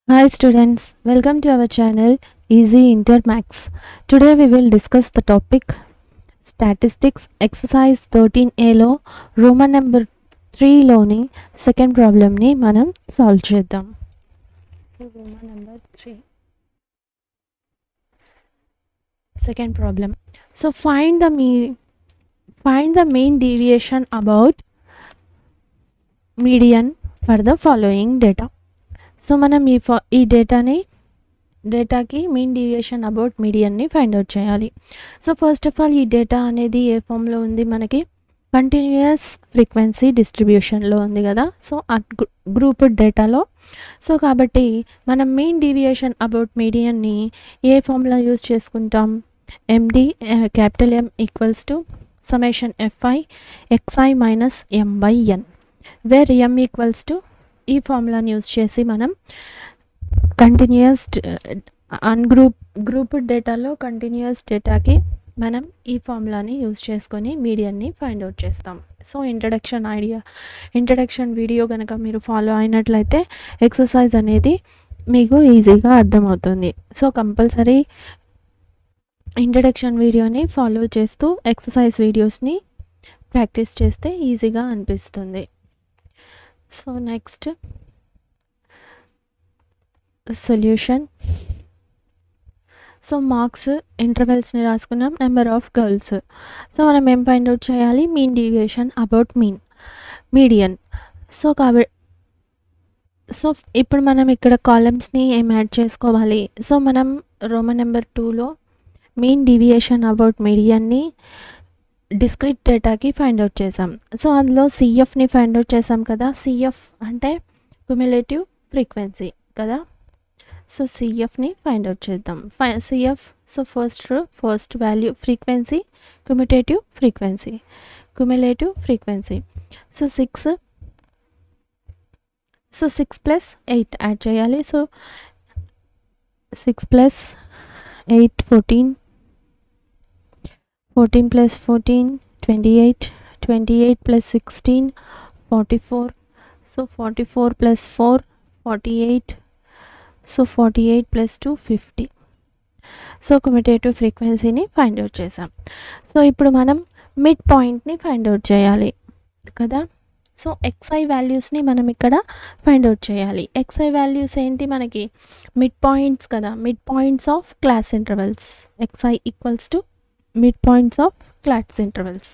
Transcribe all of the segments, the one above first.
Hi students, welcome to our channel Easy Intermax. Today we will discuss the topic Statistics Exercise 13A లో Roman number 3 లోని second problem ని మనం solve చేద్దాం. Roman number 3 second problem. So find the mean deviation about median for the following data. So మనం ఈ డేటాకి mean deviation about మీడియన్ని find out చేయాలి. సో ఫస్ట్ ఆఫ్ ఆల్ ఈ డేటా అనేది ఏ ఫామ్లో ఉంది, మనకి కంటిన్యూయస్ ఫ్రీక్వెన్సీ డిస్ట్రిబ్యూషన్లో ఉంది కదా. సో గ్రూప్ డేటాలో సో కాబట్టి మనం మీన్ డీవియేషన్ అబౌట్ మీడియన్ని ఏ ఫామ్లో యూజ్ చేసుకుంటాం, MD capital M equals to summation fi xi minus m by n, where m equals to ఈ ఫార్ములాని యూజ్ చేసి మనం కంటిన్యూయస్ గ్రూప్ డేటాలో కంటిన్యూయస్ డేటాకి మనం ఈ ఫార్ములాని యూజ్ చేసుకొని మీడియన్ని ఫైండ్ అవుట్ చేస్తాం. సో ఇంట్రడక్షన్ వీడియో కనుక మీరు ఫాలో అయినట్లయితే ఎక్సర్సైజ్ అనేది మీకు ఈజీగా అర్థమవుతుంది. సో కంపల్సరీ ఇంట్రడక్షన్ వీడియోని ఫాలో చేస్తూ ఎక్సర్సైజ్ వీడియోస్ని ప్రాక్టీస్ చేస్తే ఈజీగా అనిపిస్తుంది. So next solution. So marks ఇంటర్వెల్స్ని రాసుకున్నాం, నెంబర్ ఆఫ్ గర్ల్స్. సో మనం ఏం ఫైండ్ అవుట్ చేయాలి, mean deviation about median. So ఇప్పుడు మనం ఇక్కడ కాలమ్స్ని ఏం యాడ్ చేసుకోవాలి. సో మనం రోమన్ నెంబర్ 2లో మీన్ డీవియేషన్ అబౌట్ మీడియన్ని డిస్క్రీట్ డేటాకి ఫైండ్ అవుట్ చేసాం. సో అందులో సిఎఫ్ని ఫైండ్ అవుట్ చేసాం కదా. సిఎఫ్ అంటే క్యుములేటివ్ ఫ్రీక్వెన్సీ కదా. సో సిఎఫ్ని ఫైండ్ అవుట్ చేద్దాం. CF so first value frequency, cumulative frequency. So 6 plus 8 add చేయాలి. So 6 plus 8 14 plus 14 28 plus 16 44. So 44 plus 4 48. So 48 plus 2 50. So cumulative ఫ్రీక్వెన్సీని ఫైండ్ అవుట్ చేసాం. సో ఇప్పుడు మనం మిడ్ పాయింట్ని ఫైండ్ అవుట్ చేయాలి కదా. సో ఎక్స్ఐ వాల్యూస్ని మనం ఇక్కడ ఫైండ్ అవుట్ చేయాలి. ఎక్స్ఐ వాల్యూస్ ఏంటి, మనకి మిడ్ పాయింట్స్ కదా, mid points of class intervals. Xi equals to mid points of class intervals.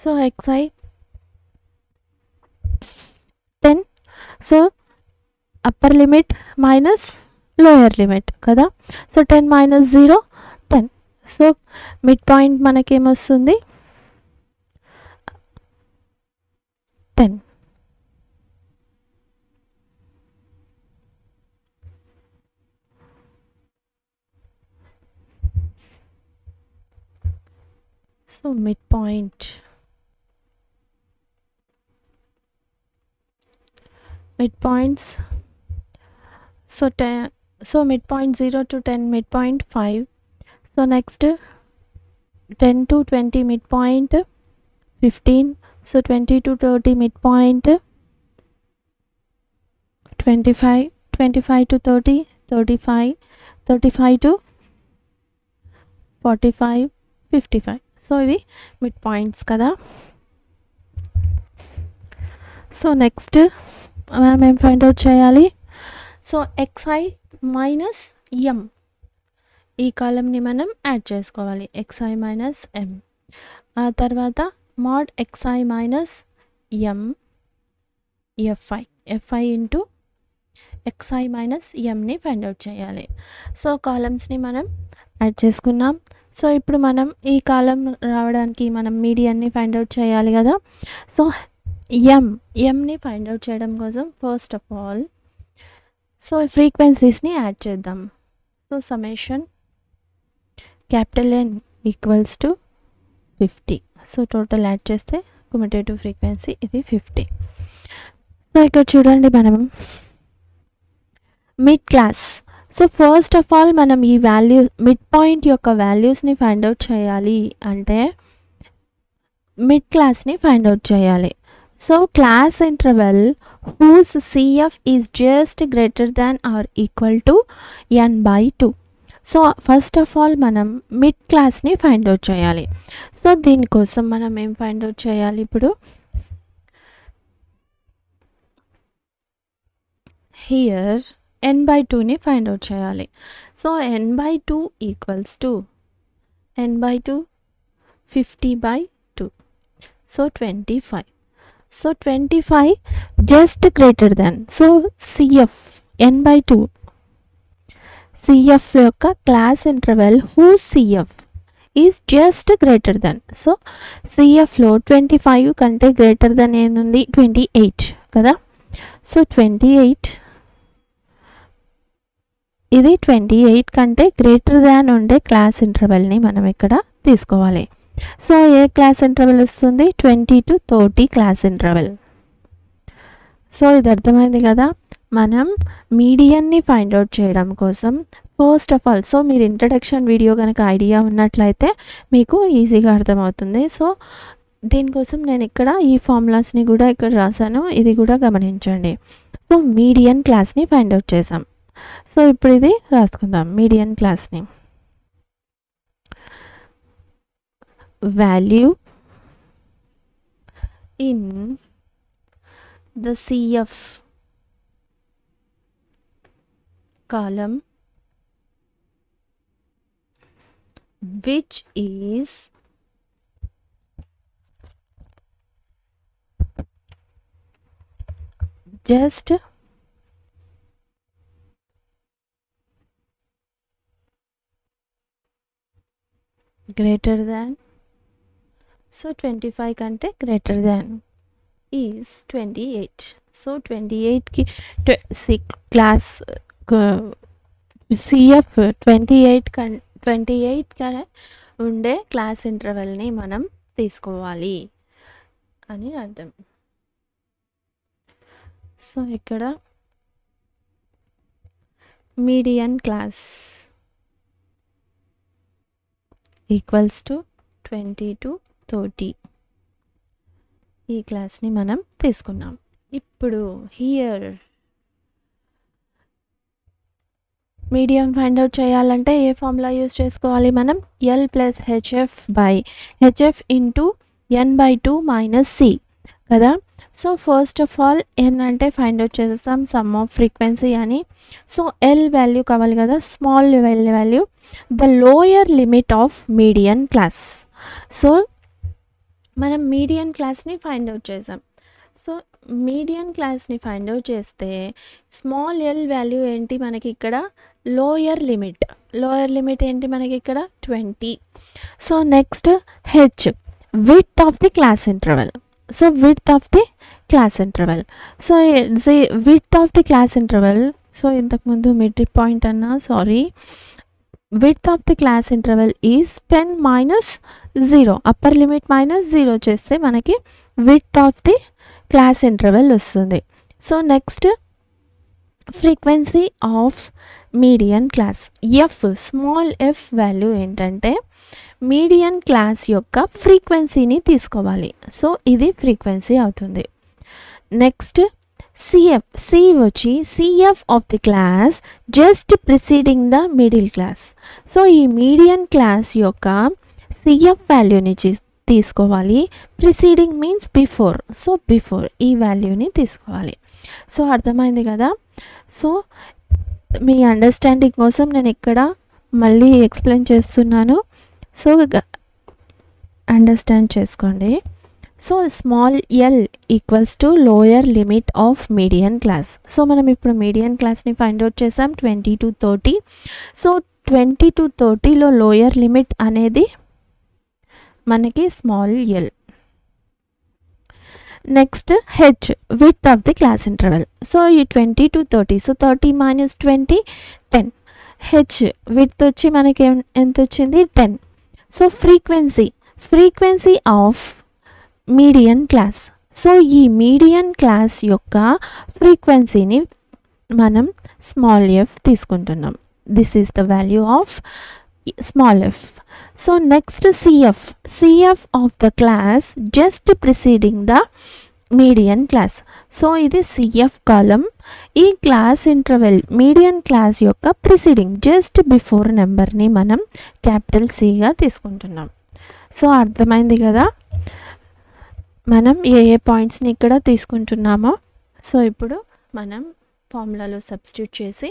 So xi 10. So upper limit minus lower limit కదా. So 10 minus 0 10. So mid point మనకేమొస్తుంది 10. So midpoints. So midpoint 0 to 10 midpoint 5. So next 10 to 20 midpoint 15. So 20 to 30 midpoint 25. 25 to 30 35. 35 to 45 55. So ఇవి mid points కదా. So next మనం ఏం find out చేయాలి. So xi minus ఎం ఈ కాలంని మనం add చేసుకోవాలి. Xi minus m, ఆ తర్వాత mod xi minus m fi into xi minus ఎంని ఫైండ్ అవుట్ చేయాలి. సో కాలమ్స్ని మనం యాడ్ చేసుకున్నాం. సో ఇప్పుడు మనం ఈ కాలం రావడానికి మనం మీడియన్ని ఫైండ్ అవుట్ చేయాలి కదా. సో ఎంని ఫైండ్ అవుట్ చేయడం కోసం ఫస్ట్ ఆఫ్ ఆల్ సో ఫ్రీక్వెన్సీస్ని యాడ్ చేద్దాం. So summation capital N equals to 50. So total add చేస్తే క్యుములేటివ్ ఫ్రీక్వెన్సీ ఇది 50. సో ఇక్కడ చూడండి, మనం mid class. So first of all మనం ఈ మిడ్ పాయింట్ యొక్క వాల్యూస్ని ఫైండ్ అవుట్ చేయాలి అంటే మిడ్ క్లాస్ని ఫైండ్ అవుట్ చేయాలి. So class interval whose CF is just greater than or equal to n/2. So first of all మనం మిడ్ క్లాస్ని ఫైండ్ అవుట్ చేయాలి. సో దీనికోసం మనం ఏం ఫైండ్ అవుట్ చేయాలి, ఇప్పుడు హియర్ n/2ని ఫైండ్ అవుట్ చేయాలి. So n/2 equals to n/2 50/2, so 25. So 25 just greater than, so CF n/2 CF యొక్క class interval who CF is just greater than. So CFలో 25 కంటే గ్రేటర్ దాన్ ఏంది, 28 కదా. సో 28, ఇది 28 కంటే గ్రేటర్ దాన్ ఉండే class ఇంటర్వెల్ని మనం ఇక్కడ తీసుకోవాలి. సో ఏ క్లాస్ ఇంటర్వెల్ వస్తుంది, 20 to 30 క్లాస్ ఇంటర్వెల్. సో ఇది అర్థమైంది కదా. మనం మీడియన్ని ఫైండ్ అవుట్ చేయడం కోసం ఫస్ట్ ఆఫ్ ఆల్, సో మీరు ఇంట్రడక్షన్ వీడియో కనుక ఐడియా ఉన్నట్లయితే మీకు ఈజీగా అర్థమవుతుంది. సో దీనికోసం నేను ఇక్కడ ఈ ఫార్ములాస్ని కూడా ఇక్కడ రాశాను, ఇది కూడా గమనించండి. సో మీడియన్ క్లాస్ని ఫైండ్ అవుట్ చేసాం. సో ఇప్పుడు ఇది రాసుకుందాం, మీడియన్ క్లాస్ని. Value in the CF column which is just greater than, so 25 కంటే greater than is 28. సో 28కి క్లాస్ CF 28 కన్నా ఉండే క్లాస్ ఇంటర్వెల్ని మనం తీసుకోవాలి అని అర్థం. సో ఇక్కడ median class equals to 20 to 30 ఈ క్లాస్ని మనం తీసుకున్నాం. ఇప్పుడు హియర్ మీడియం ఫైండ్ అవుట్ చేయాలంటే ఏ ఫార్ములా యూజ్ చేసుకోవాలి మనం, L + HF into n/2 - C కదా. So first of all n అంటే ఫైండ్ అవుట్ చేసేస్తాం సమ్ ఆఫ్ ఫ్రీక్వెన్సీ అని. సో L వాల్యూ కావాలి కదా, small L value, the lower limit of median class. So మనం మీడియన్ క్లాస్ని ఫైండ్ అవుట్ చేసాం. So median క్లాస్ని ఫైండ్ అవుట్ చేస్తే స్మాల్ L వాల్యూ ఏంటి మనకి ఇక్కడ, లోయర్ లిమిట్ ఏంటి మనకి ఇక్కడ 20. So next H width of the class interval. So width of the class interval, so width of the class interval, so ఇంతకుముందు మిడ్ పాయింట్ అన్నా, sorry, width of the class interval is 10 - 0, upper limit -0 చేస్తే మనకి width of the class interval వస్తుంది. So next frequency of median class, small f value ఏంటంటే median class యొక్క ఫ్రీక్వెన్సీని తీసుకోవాలి. So ఇది ఫ్రీక్వెన్సీ అవుతుంది. నెక్స్ట్ CF, C వచ్చి CF of the class just preceding the middle class. So ఈ median class యొక్క CF వాల్యూని తీసుకోవాలి. Preceding means before, so before ఈ వాల్యూని తీసుకోవాలి. సో అర్థమైంది కదా. సో మీ అండర్స్టాండింగ్ కోసం నేను ఇక్కడ మళ్ళీ ఎక్స్ప్లెయిన్ చేస్తున్నాను, సో అండర్స్టాండ్ చేసుకోండి. So small L equals to lower limit of median class. So మనం ఇప్పుడు మీడియన్ క్లాస్ని ఫైండ్ అవుట్ చేసాం 20 to 30. సో 20 to 30లో లోయర్ లిమిట్ అనేది మనకి small L. Next H width of the class interval. So ఈ 20 to 30, so 30 - 20 10. H width వచ్చి మనకి ఎంత వచ్చింది 10. So frequency of median class. So ఈ మీడియన్ క్లాస్ యొక్క ఫ్రీక్వెన్సీని మనం స్మాల్ f తీసుకుంటున్నాం. This is the value of small f. So next CF of the class just preceding the median class. So ఇది సిఎఫ్ కాలం. ఈ క్లాస్ ఇంటర్వెల్ మీడియన్ క్లాస్ యొక్క preceding just before నెంబర్ని మనం capital సిగా తీసుకుంటున్నాం. సో అర్థమైంది కదా మనం ఏ పాయింట్స్ని ఇక్కడ తీసుకుంటున్నామో. సో ఇప్పుడు మనం ఫార్ములాలో సబ్స్టిట్యూట్ చేసి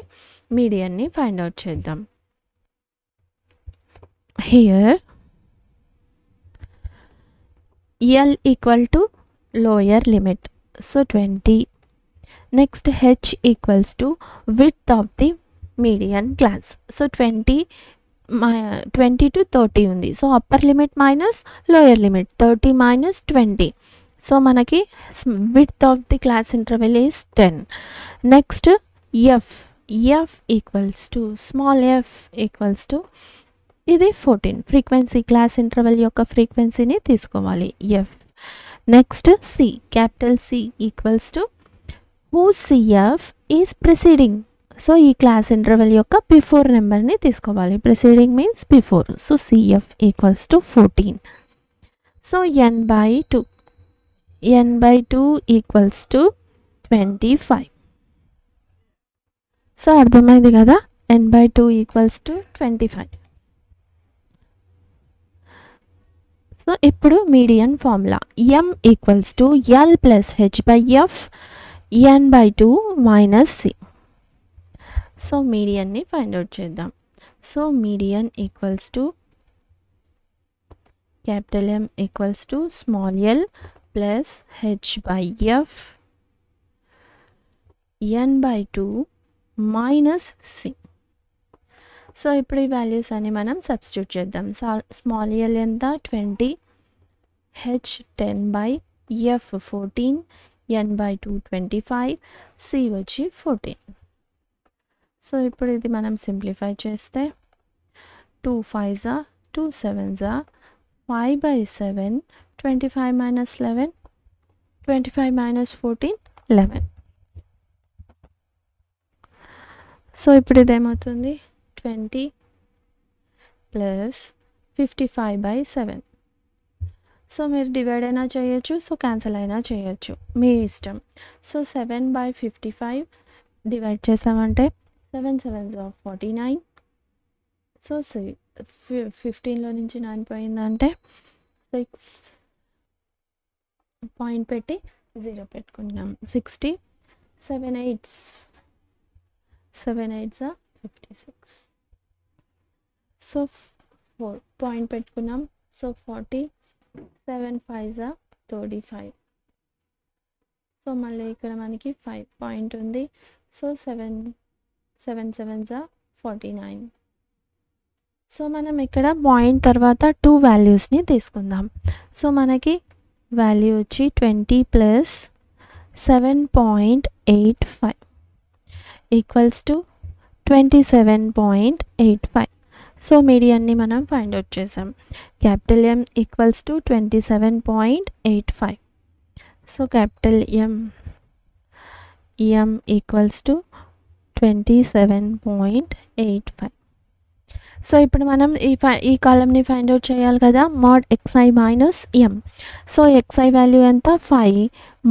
మీడియన్ని ఫైండ్ అవుట్ చేద్దాం. Here L equal to lower limit, so 20. Next H equals to width of the median class, so 20 to 30 undi, so upper limit minus lower limit 30 minus 20, so manaki width of the class interval is 10. Next F equals to small f equals to ఇది 14 frequency class interval యొక్క ఫ్రీక్వెన్సీని తీసుకోవాలి f. Next c capital C equals to who CF is preceding, so ఈ class interval యొక్క before నెంబర్ని తీసుకోవాలి. Preceding means before, so CF equals to 14. So n by 2 equals to 25. So అర్థమైంది కదా, n by 2 equals to 25. So ఇప్పుడు median formula m equals to L plus H by F n by 2 minus C. So మీడియన్ని find out చేద్దాం. So median equals to capital M equals to small l plus H by F n by 2 minus C. So ఇప్పుడు ఈ values అన్ని మనం substitute చేద్దాం. Small L ఎంత 20, H 10 by F 14, n by 2 25, C వచ్చి 14. So ఇప్పుడు ఇది మనం సింప్లిఫై చేస్తే 2 5s 2 7s 5 by 7, 25 minus 11, 25 minus 14 11. So ఇప్పుడు ఇదేమవుతుంది 20 ప్లస్ 55 by 7. సో మీరు డివైడ్ అయినా చేయొచ్చు, సో క్యాన్సిల్ అయినా చేయొచ్చు, మీ ఇష్టం. సో 7 by 55 డివైడ్ చేసామంటే 7 7s 49. సో 15లో నుంచి 9 పోయిందంటే 6 పాయింట్ పెట్టి 0 పెట్టుకుంటున్నాం. 60 7 8s 56. సో 4 పాయింట్ పెట్టుకున్నాం. So 40 7 5s 35. సో మళ్ళీ ఇక్కడ మనకి 5 పాయింట్ ఉంది. So 7 7 7s 49. సో మనం ఇక్కడ పాయింట్ తర్వాత 2 వాల్యూస్ని తీసుకుందాం. సో మనకి వాల్యూ వచ్చి 20 ప్లస్ 7.85 ఈక్వల్స్ టు 27.85. సో మీడియన్ని మనం ఫైండ్ అవుట్ చేసాం. Capital M equals to 27.85. So capital M equals to 27.85. So ఇప్పుడు మనం ఈ కాలంని ఫైండ్ అవుట్ చేయాలి కదా, mod xi minus m. So xi value ఎంత 5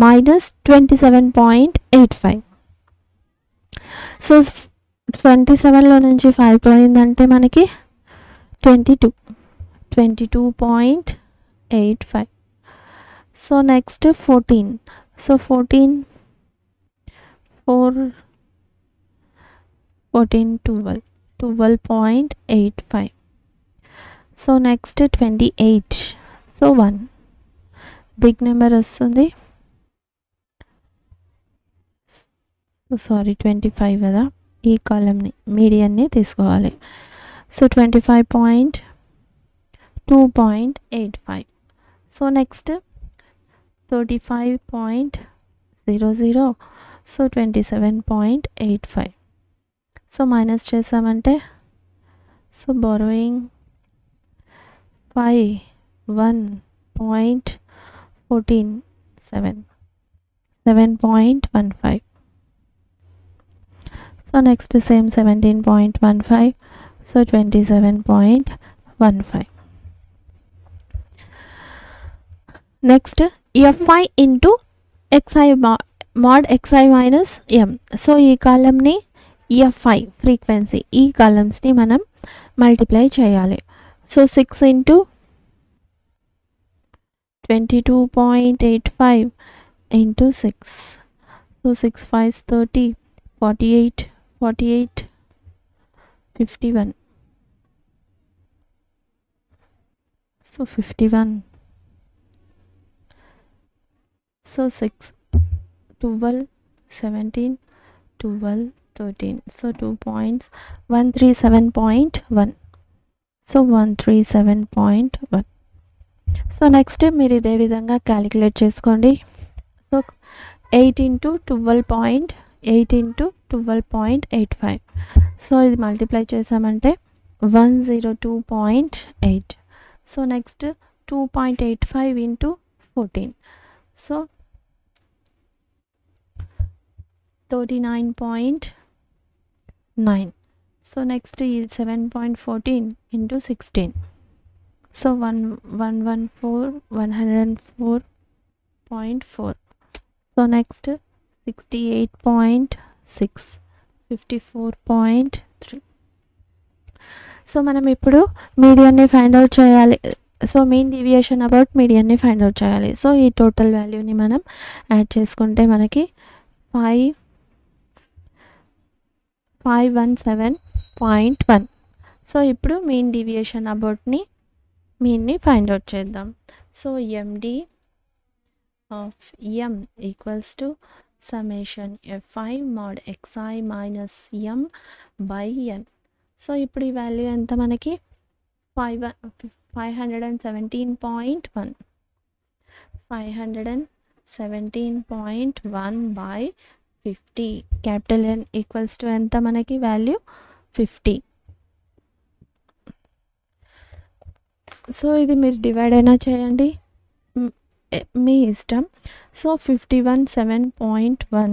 మైనస్ 27.85. సో 27లో నుంచి 5 పోయిందంటే మనకి 22.85. So next 14. So 12.85. So next 28. So 1 big number వస్తుంది. సారీ 25 కదా, ఈ కాలంని మీడియన్ని తీసుకోవాలి. So 25.2.85. So next 35.00. So 27.85. So minus చేసామంటే so borrowing 5 1.147 7.15. So next same 17.15. So 27.15. Next fi into xi mod xi minus m. So ఈ కాలమ్ని fi ఫ్రీక్వెన్సీ ఈ కాలమ్స్ని మనం మల్టిప్లై చేయాలి. So 6 into 22.85 into 6. So 6 5 is 30, 48, 48, 51. So 51. So 6, 12, 17, 12, 13. So 2 points, 137.1. So 137.1. So next మీరు ఇదే విధంగా క్యాలిక్యులేట్ చేసుకోండి. So 8 into 12.8 into 12.85. సో ఇది మల్టిప్లై చేసామంటే 102.8. So next 2.85 into 14. So 39.9. So next ఈ 7.14 into 16. So 104.4. So next 68.6, 54.3. So మనం ఇప్పుడు మీడియన్ని ఫైండ్ అవుట్ చేయాలి. సో మీన్ డీవియేషన్ అబౌట్ మీడియన్ని ఫైండ్ అవుట్ చేయాలి. సో ఈ టోటల్ వాల్యూని మనం యాడ్ చేసుకుంటే మనకి 517.1. సో ఇప్పుడు మీన్ డీవియేషన్ అబౌట్ని మీన్ని ఫైండ్ అవుట్ చేద్దాం. So MD of M equals to summation fi mod xi minus m by n. So ఇప్పుడు ఈ వాల్యూ ఎంత మనకి 517.1. 517.1 by 50. Capital N equals to ఎంత మనకి వాల్యూ 50. సో ఇది మీరు డివైడ్ అయినా చేయండి, మీ ఇష్టం. So 517.1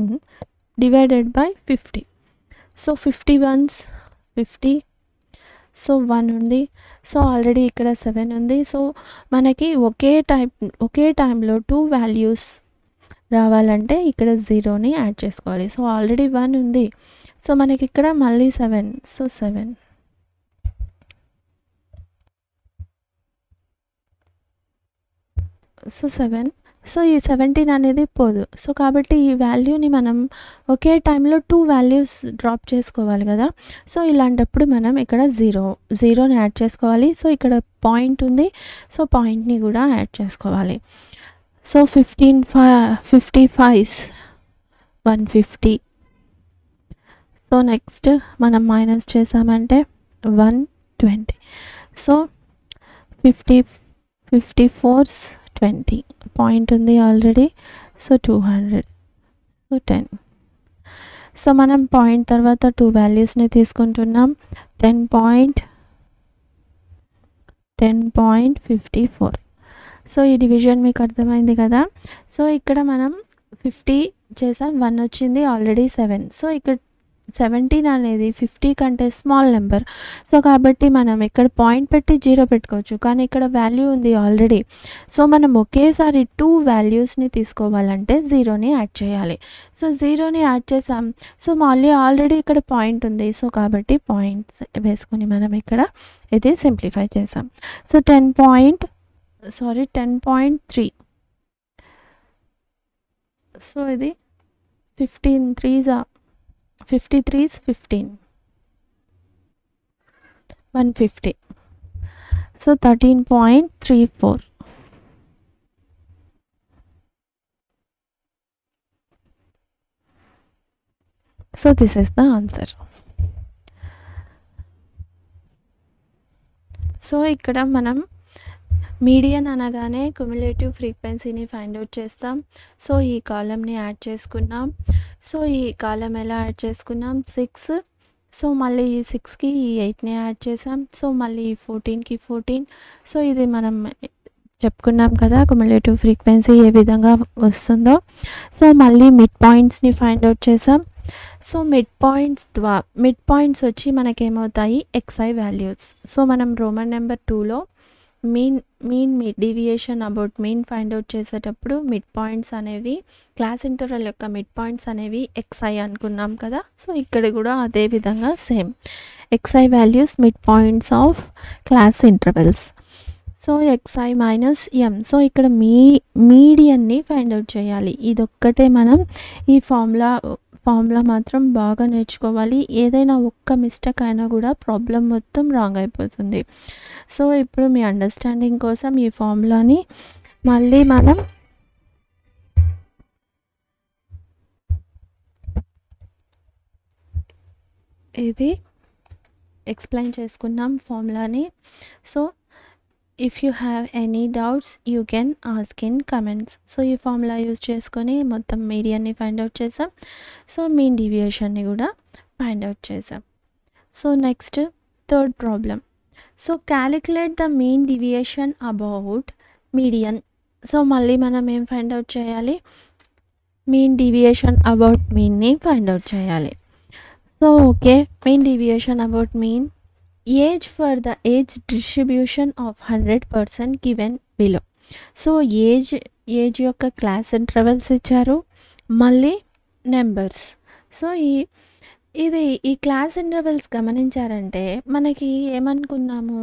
divided by 50. So 50 ones 50. So 1 ఉంది. సో ఆల్రెడీ ఇక్కడ 7 ఉంది. సో మనకి ఒకే టైంలో 2 వాల్యూస్ రావాలంటే ఇక్కడ 0ని యాడ్ చేసుకోవాలి. సో ఆల్రెడీ 1 ఉంది. సో మనకి ఇక్కడ మళ్ళీ 7. సో 7. సో 7. సో ఈ 17 అనేది పోదు. సో కాబట్టి ఈ వాల్యూని మనం ఒకే టైంలో 2 వాల్యూస్ డ్రాప్ చేసుకోవాలి కదా. సో ఇలాంటప్పుడు మనం ఇక్కడ 0ని యాడ్ చేసుకోవాలి. సో ఇక్కడ పాయింట్ ఉంది. సో పాయింట్ని కూడా యాడ్ చేసుకోవాలి. సో 55 150. సో నెక్స్ట్ మనం మైనస్ చేసామంటే 120. సో 54 20 పాయింట్ ఉంది ఆల్రెడీ. సో 200. సో 10. సో మనం పాయింట్ తర్వాత 2 వాల్యూస్ని తీసుకుంటున్నాం. 10.54. సో ఈ డివిజన్ మీకు అర్థమైంది కదా. సో ఇక్కడ మనం 50 చేసాం, 1 వచ్చింది ఆల్రెడీ 7. సో ఇక్కడ 17 అనేది 50 కంటే స్మాల్ నెంబర్. సో కాబట్టి మనం ఇక్కడ పాయింట్ పెట్టి 0 పెట్టుకోవచ్చు, కానీ ఇక్కడ వాల్యూ ఉంది ఆల్రెడీ. సో మనం ఒకేసారి 2 వాల్యూస్ని తీసుకోవాలంటే 0ని యాడ్ చేయాలి. సో 0ని యాడ్ చేసాం. సో మళ్ళీ ఆల్రెడీ ఇక్కడ పాయింట్ ఉంది. సో కాబట్టి పాయింట్స్ వేసుకొని మనం ఇక్కడ ఇది సింప్లిఫై చేసాం. సో 10.3. సో ఇది 53 is 15. 150. So 13.34. So this is the answer. So ఇక్కడ మనం మీడియన్ అనగానే క్యుములేటివ్ ఫ్రీక్వెన్సీని ఫైండ్ అవుట్ చేస్తాం. సో ఈ కాలమ్ని యాడ్ చేసుకున్నాం. సో ఈ కాలం ఎలా యాడ్ చేసుకున్నాం? 6. సో మళ్ళీ ఈ 6కి ఈ 8ని యాడ్ చేసాం. సో మళ్ళీ ఈ 14కి 14. సో ఇది మనం చెప్పుకున్నాం కదా క్యుములేటివ్ ఫ్రీక్వెన్సీ ఏ విధంగా వస్తుందో. సో మళ్ళీ మిడ్ పాయింట్స్ని ఫైండ్ అవుట్ చేసాం. సో మిడ్ పాయింట్స్ వచ్చి మనకేమవుతాయి? xi values. సో మనం రోమన్ నెంబర్ 2లో mean deviation about mean find out చేసేటప్పుడు మిడ్ పాయింట్స్ అనేవి క్లాస్ ఇంటర్వెల్ యొక్క మిడ్ పాయింట్స్ అనేవి xi అనుకున్నాం కదా. సో ఇక్కడ కూడా అదే విధంగా same xi values mid points of class intervals. So xi minus m. So ఇక్కడ మీడియన్ని ఫైండ్ అవుట్ చేయాలి. ఇదొక్కటే మనం ఈ ఫార్ములా మాత్రం బాగా నేర్చుకోవాలి. ఏదైనా ఒక్క మిస్టేక్ అయినా కూడా ప్రాబ్లం మొత్తం రాంగ్ అయిపోతుంది. సో ఇప్పుడు మీ అండర్స్టాండింగ్ కోసం ఈ ఫార్ములాని మళ్ళీ మనం ఇది ఎక్స్ప్లెయిన్ చేసుకున్నాం ఫార్ములాని. So if you have any doubts you can ask in comments. So ఈ ఫార్ములా యూజ్ చేసుకొని మొత్తం మీడియన్ని ఫైండ్ అవుట్ చేసాం. సో మీన్ డీవియేషన్ని కూడా ఫైండ్ అవుట్ చేసాం. So next third problem. So calculate the mean deviation about median. So మళ్ళీ మనం ఏం ఫైండ్ అవుట్ చేయాలి? మీన్ డీవియేషన్ అబౌట్ మీన్ని ఫైండ్ అవుట్ చేయాలి. So okay, mean deviation about mean age for the age distribution of 100% given below. So age యొక్క class intervals ఇచ్చారు, మళ్ళీ numbers. So ఈ క్లాస్ ఇంటర్వెల్స్ గమనించారంటే మనకి ఏమనుకున్నాము,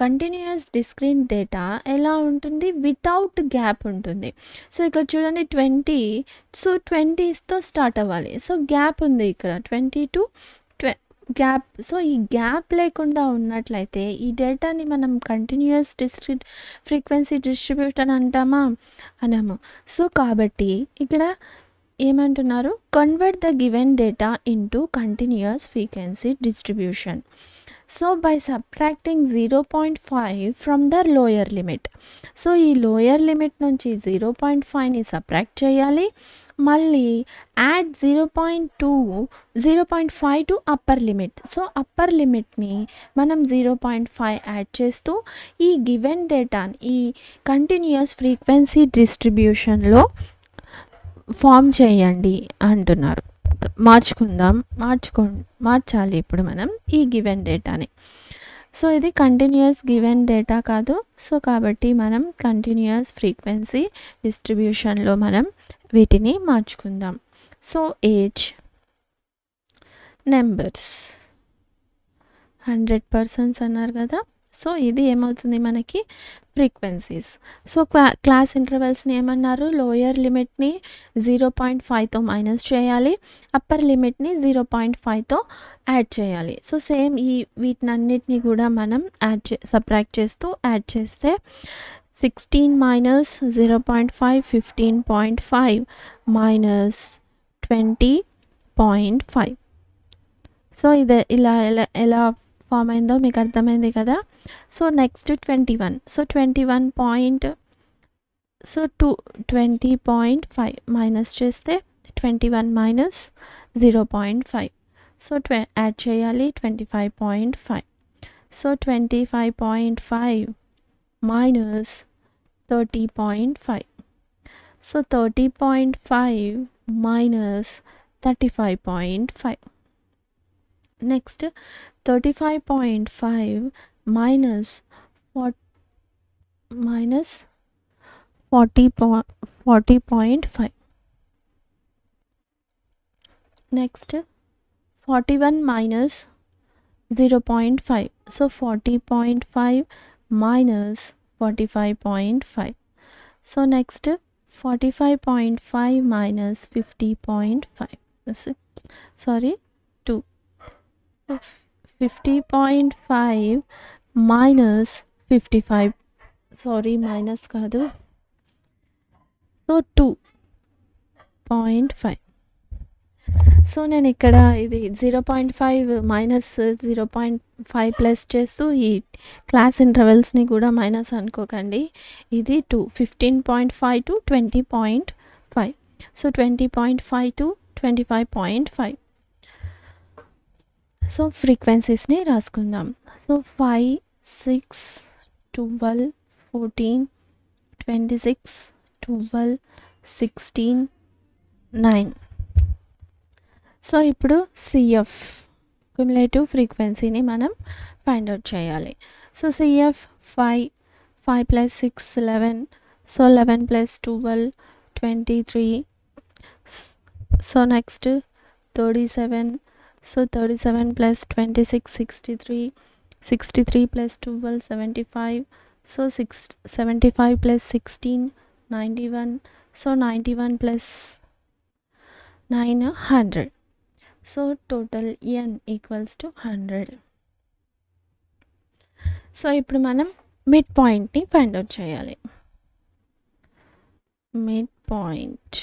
కంటిన్యూస్ డిస్క్రీట్ డేటా ఎలా ఉంటుంది, వితౌట్ గ్యాప్ ఉంటుంది. సో ఇక్కడ చూడండి 20. సో 20తో స్టార్ట్ అవ్వాలి. సో గ్యాప్ ఉంది ఇక్కడ 20 to గ్యాప్. సో ఈ గ్యాప్ లేకుండా ఉన్నట్లయితే ఈ డేటాని మనం కంటిన్యూస్ ఫ్రీక్వెన్సీ డిస్ట్రిబ్యూషన్ అంటామా? అనము. సో కాబట్టి ఇక్కడ ఏమంటున్నారు, convert the given data into continuous frequency distribution. So by subtracting 0.5 from the lower limit. So ఈ లోయర్ లిమిట్ నుంచి 0.5ని సబ్ట్రాక్ట్ చేయాలి, మళ్ళీ add 0.5 to upper limit. So upper లిమిట్ని మనం 0.5 యాడ్ చేస్తూ ఈ గివెన్ డేటాని ఈ కంటిన్యూస్ ఫ్రీక్వెన్సీ డిస్ట్రిబ్యూషన్లో ఫామ్ చేయండి అంటున్నారు. మార్చాలి ఇప్పుడు మనం ఈ గివెన్ డేటాని. సో ఇది కంటిన్యూస్ గివెన్ డేటా కాదు. సో కాబట్టి మనం కంటిన్యూస్ ఫ్రీక్వెన్సీ డిస్ట్రిబ్యూషన్లో మనం వీటిని మార్చుకుందాం. సో ఏజ్, నెంబర్స్ 100% అన్నారు కదా. సో ఇది ఏమవుతుంది మనకి ఫ్రీక్వెన్సీస్. సో క్లాస్ ఇంటర్వెల్స్ని ఏమన్నారు, లోయర్ లిమిట్ని 0.5తో మైనస్ చేయాలి, అప్పర్ లిమిట్ని 0.5తో యాడ్ చేయాలి. సో సేమ్ వీటినన్నిటిని కూడా మనం సబ్ట్రాక్ట్ చేస్తూ యాడ్ చేస్తే 16 మైనస్ 0.5 15.5 మైనస్ 20.5. సో ఇది ఎలా ఫామ్ అయిందో మీకు అర్థమైంది కదా. So next 21. సో 20.5 మైనస్ చేస్తే 21 మైనస్ 0.5. సో యాడ్ చేయాలి 25.5. So 25.5 minus 30.5. So 30.5 minus 35.5. Next 35.5 minus 40.5. Next 41 minus 0.5. So 40.5 minus 45.5. So next 45.5 minus 50.5. Sorry 2. 50.5 minus 55. Sorry minus కాదు. సో 2.5. సో నేను ఇక్కడ ఇది 0.5 మైనస్ 0.5 ప్లస్ చేస్తూ ఈ క్లాస్ ఇంటర్వెల్స్ని కూడా మైనస్ అనుకోకండి. ఇది 2. 15.5 to 20.5. So 20.5 to 25.5. సో ఫ్రీక్వెన్సీస్ని రాసుకుందాం. సో 5 6 12 14 26 12 16 9. సో ఇప్పుడు సిఎఫ్ క్యుములేటివ్ ఫ్రీక్వెన్సీని మనం ఫైండ్ అవుట్ చేయాలి. So CF 5 plus 6 11, so 11 plus 12 23, so next 37, so 37 plus 26 63, 63 plus 12 75, so 75 plus 16 91, so 91 plus 9 100, so total n equals to 100. So ఇప్పుడు మనం మిడ్ పాయింట్ని find out చేయాలి. Mid point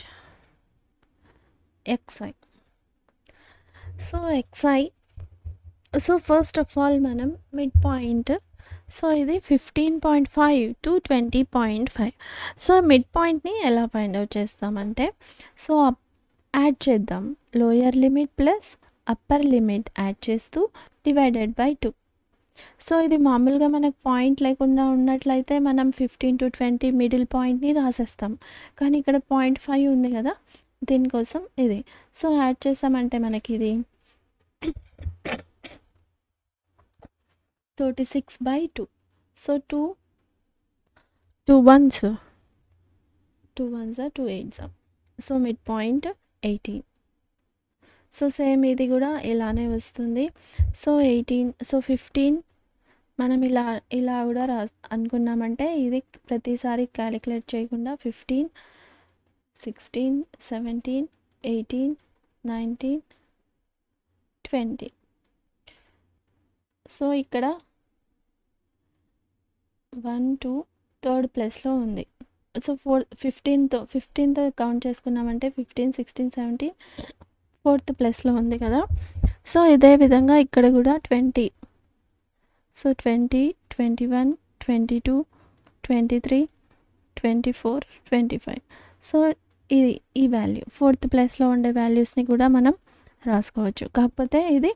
xi. So xi, so first of all మనం mid point, so ఇది 15.5 to 20.5. So mid పాయింట్ని ఎలా find out చేస్తామంటే, so add చేద్దాం, lower limit plus upper limit add చేస్తూ డివైడెడ్ బై 2. సో ఇది మామూలుగా మనకు పాయింట్ లేకుండా ఉన్నట్లయితే మనం 15 to 20 మిడిల్ పాయింట్ని రాసేస్తాం, కానీ ఇక్కడ 0.5 ఉంది కదా, దీనికోసం ఇది. సో యాడ్ చేసామంటే మనకి ఇది 36/2. So 2 ones are 2 8s. So mid point 18. So same ఇది కూడా ఇలానే వస్తుంది. సో 18, సో 15 మనం ఇలా కూడా అనుకున్నామంటే ఇది ప్రతిసారి క్యాలిక్యులేట్ చేయకుండా 15 16 17 18 19 20. సో ఇక్కడ 1 2 థర్డ్ ప్లేస్లో ఉంది. సో 15తో కౌంట్ చేసుకున్నామంటే 15 16 17 ఫోర్త్ ప్లేస్లో ఉంది కదా. సో ఇదే విధంగా ఇక్కడ కూడా 20, సో 20 21 22 23 24 25. సో ఇది ఈ వాల్యూ ఫోర్త్ ప్లేస్లో ఉండే వాల్యూస్ని కూడా మనం రాసుకోవచ్చు, కాకపోతే ఇది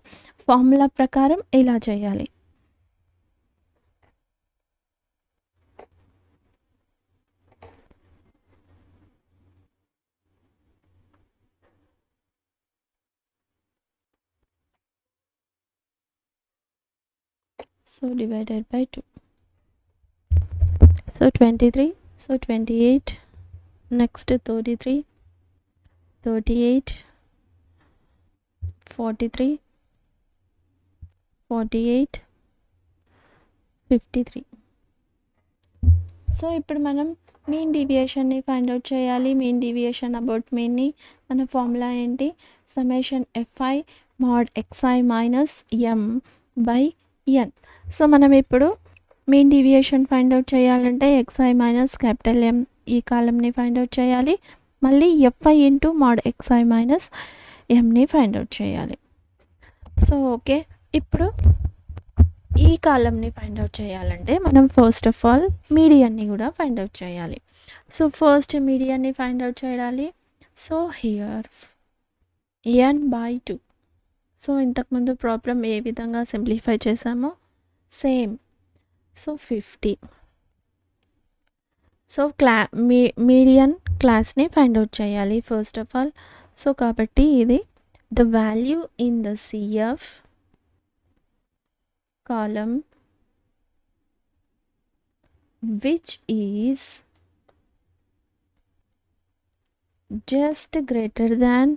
ఫార్ములా ప్రకారం ఇలా చేయాలి. So divided by 2. So 23, so 28, next 33 38 43 48 53. So ఇప్పుడు మనం మీన్ డీవియేషన్ని ఫైండ్ అవుట్ చేయాలి. మీన్ డీవియేషన్ అబౌట్ మీన్ని మన ఫార్ములా ఏంటి, summation fi mod xi minus m by n. So మనం ఇప్పుడు మీన్ డీవియేషన్ ఫైండ్ అవుట్ చేయాలంటే xi మైనస్ క్యాపిటల్ M ఈ కాలంని ఫైండ్ అవుట్ చేయాలి, మళ్ళీ fi into mod xi minus mని ఫైండ్ అవుట్ చేయాలి. సో ఓకే, ఇప్పుడు ఈ కాలంని ఫైండ్ అవుట్ చేయాలంటే మనం ఫస్ట్ ఆఫ్ ఆల్ మీడియన్ని కూడా ఫైండ్ అవుట్ చేయాలి. సో ఫస్ట్ మీడియన్ని ఫైండ్ అవుట్ చేయాలి. So here n/2. సో ఇంతకుముందు ప్రాబ్లం ఏ విధంగా సింప్లిఫై చేసామో సేమ్. సో 50. సో మీడియన్ క్లాస్ని ఫైండ్ అవుట్ చేయాలి ఫస్ట్ ఆఫ్ ఆల్. సో కాబట్టి ఇది the value in the CF column which is just greater than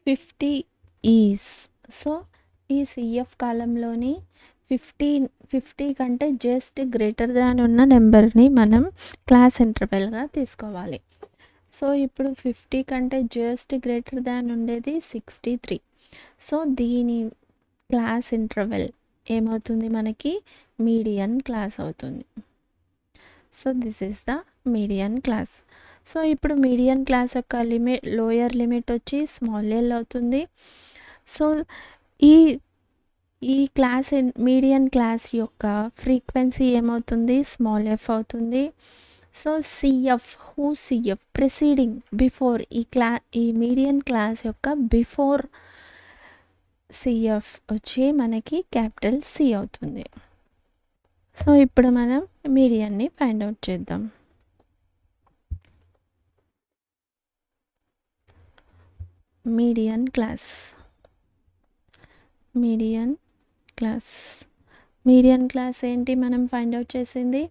50 is. So ఈ CF కాలంలోని 50 కంటే జస్ట్ గ్రేటర్ దాన్ ఉన్న నెంబర్ని మనం క్లాస్ ఇంటర్వెల్గా తీసుకోవాలి. సో ఇప్పుడు 50 కంటే జస్ట్ గ్రేటర్ దాన్ ఉండేది 63. సో దీని క్లాస్ ఇంటర్వెల్ ఏమవుతుంది, మనకి మీడియన్ క్లాస్ అవుతుంది. So this is the median class. So ఇప్పుడు మీడియన్ క్లాస్ యొక్క లోయర్ లిమిట్ వచ్చి స్మాల్ ఎల్ అవుతుంది. సో ఈ క్లాస్ మీడియన్ క్లాస్ యొక్క ఫ్రీక్వెన్సీ ఏమవుతుంది, స్మాల్ ఎఫ్ అవుతుంది. సో CF ప్రిసీడింగ్ బిఫోర్ ఈ మీడియన్ క్లాస్ యొక్క బిఫోర్ CF వచ్చి మనకి క్యాపిటల్ C అవుతుంది. సో ఇప్పుడు మనం మీడియన్ని ఫైండ్ అవుట్ చేద్దాం. Median class, median class. Median class ఏంటి మనం ఫైండ్ అవుట్ చేసింది?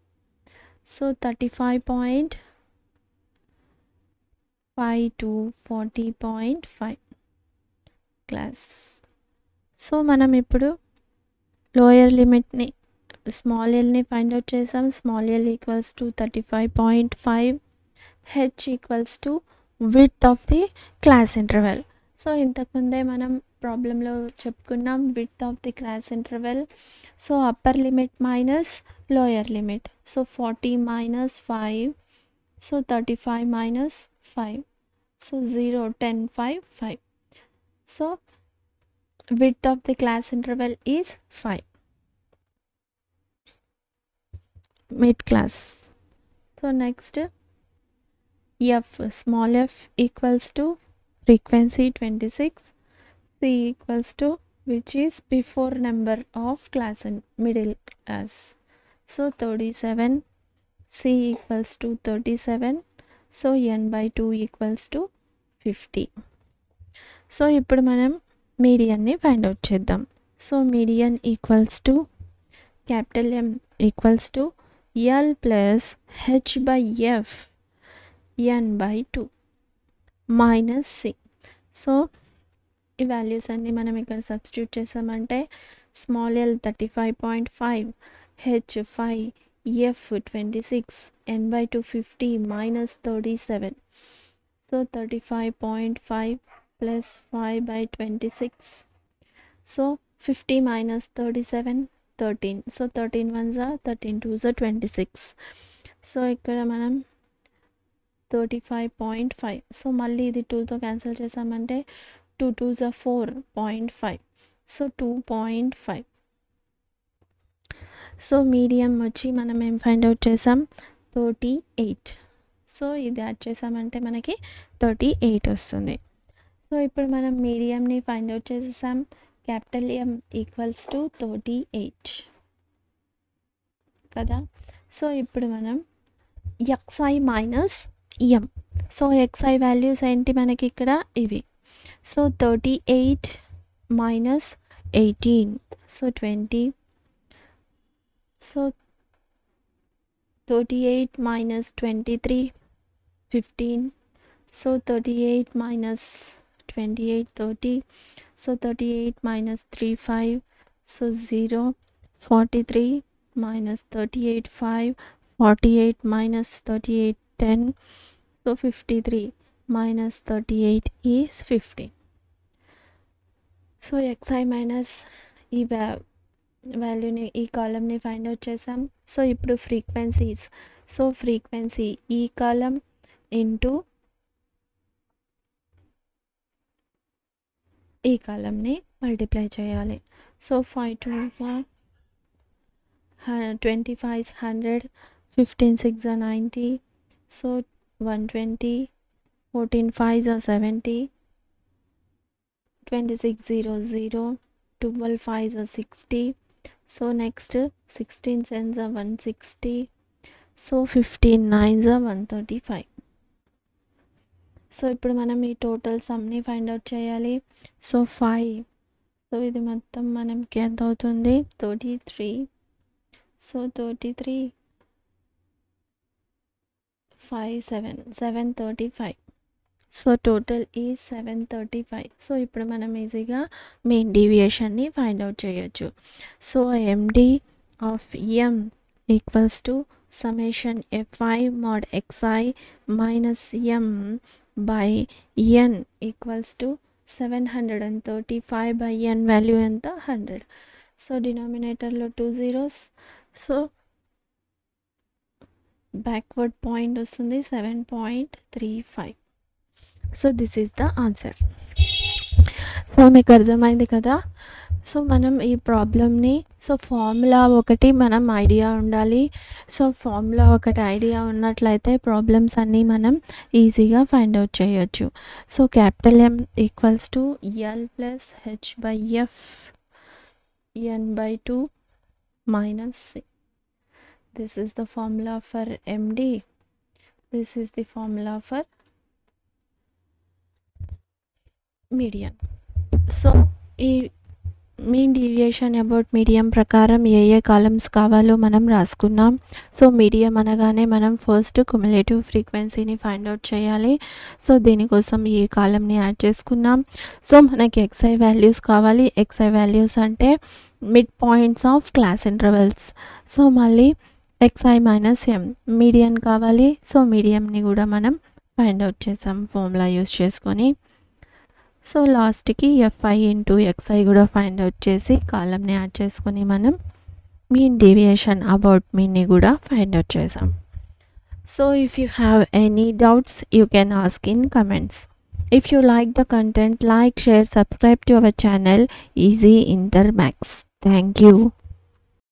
So 35.5 to 40.5 class. సో మనం ఇప్పుడు లోయర్ లిమిట్ని స్మాల్ ఎల్ని ఫైండ్ అవుట్ చేసాం. Small L equals to 35.5, H equals to width of the class interval. So ఇంతకుముందే మనం ప్రాబ్లంలో చెప్పుకున్నాం width of the class interval. So upper limit minus lower limit. So 40 minus 5, so 35 minus 5, so 0, 10, 5, 5. So width of the class interval is 5. Mid class. So next f, small f equals to frequency 26, c equals to which is before number of class in middle class. So 37, c equals to 37, so n by 2 equals to 50. So ఇప్పుడు మనం మీడియన్ని find out చేద్దాం. So median equals to capital M equals to L plus H by F n by 2 minus C. So ఈ values అన్నీ మనం ఇక్కడ substitute చేసామంటే small L 35.5, H 5, F 26, n by 2 50 minus 37. So 35.5 plus 5 by 26. So 50 minus 37, 13. So 13 ones are 13 twos are 26. So ఇక్కడ మనం 35.5. So మళ్ళీ ఇది 2తో క్యాన్సిల్ చేసామంటే 2 twos are 4.5. So 2.5. So medium వచ్చి మనం ఏం ఫైండ్ అవుట్ చేసాం 38. సో ఇది యాడ్ చేసామంటే మనకి 38 వస్తుంది. సో ఇప్పుడు మనం మీడియంని ఫైండ్ అవుట్ చేసేసాం. క్యాపిటల్ M ఈక్వల్స్ టు 38 కదా. సో ఇప్పుడు మనం xi minus M. So xi values ఏంటి మనకి ఇక్కడ ఇవి. So 38 minus 18, so 20. So 38 minus 23, 15. So 38 minus 28, 30. So 38 minus 3, 5. So 0. 43 minus 38, 5. 48 minus 38, 10. So 53 minus 38 is 50. So xi minus ఈ వాల్యూని ఈ కాలమ్ని ఫైండ్ అవుట్ చేసాం. సో ఇప్పుడు ఫ్రీక్వెన్సీస్. సో ఫ్రీక్వెన్సీ ఈ కాలం ఇంటూ ఈ కాలంని మల్టిప్లై చేయాలి. So 5 2 25 is 100, 15 6 are 90, so 120, 14 5 are 70, 26 0 0, 12 5 are 60. So next 16 7s are 160, so 15 9s are 135. So ఇప్పుడు మనం ఈ టోటల్ సమ్ని ఫైండ్ అవుట్ చేయాలి. సో 5. సో ఇది మొత్తం మనకి ఎంత అవుతుంది 33. So 33 5 7 735. So total is 735. So ఇప్పుడు మనం ఈజీగా మెయిన్ డీవియేషన్ని ఫైండ్ అవుట్ చేయొచ్చు. So MD of M equals to summation fi mod xi minus m by n equals to 735 by n value ఎంత 100. సో డినామినేటర్లో 2 zeros. సో బ్యాక్వర్డ్ పాయింట్ వస్తుంది 7.35. So this is the answer. So మీకు అర్థమైంది కదా. So మనం ఈ ప్రాబ్లమ్ని so formula ఒకటి మనం ఐడియా ఉండాలి. సో ఫార్ములా ఒకటి ఐడియా ఉన్నట్లయితే ప్రాబ్లమ్స్ అన్నీ మనం ఈజీగా ఫైండ్ అవుట్ చేయొచ్చు. So capital M equals to L plus H by F n by 2 minus C. This is the formula for MD. This is the formula for median. So ఈ mean deviation about medium ప్రకారం ఏ columns కావాలో మనం రాసుకున్నాం. So medium అనగానే మనం first cumulative ఫ్రీక్వెన్సీని find out చేయాలి. So దీనికోసం ఈ కాలమ్ని యాడ్ చేసుకున్నాం. సో మనకి xi వాల్యూస్ కావాలి. xi వాల్యూస్ అంటే mid points of class intervals. So మళ్ళీ xi మైనస్ m మీడియన్ కావాలి. సో మీడియంని కూడా మనం ఫైండ్ అవుట్ చేసాం ఫార్ములా యూస్ చేసుకొని. సో లాస్ట్కి fi ఇంటూ xi కూడా ఫైండ్ అవుట్ చేసి కాలమ్ని యాడ్ చేసుకొని మనం మీన్ డీవియేషన్ అబౌట్ మీన్ని కూడా ఫైండ్ అవుట్ చేసాం. So if you have any doubts you can ask in comments. If you like the content, like, share, subscribe to our channel Easy Inter Max. Thank you.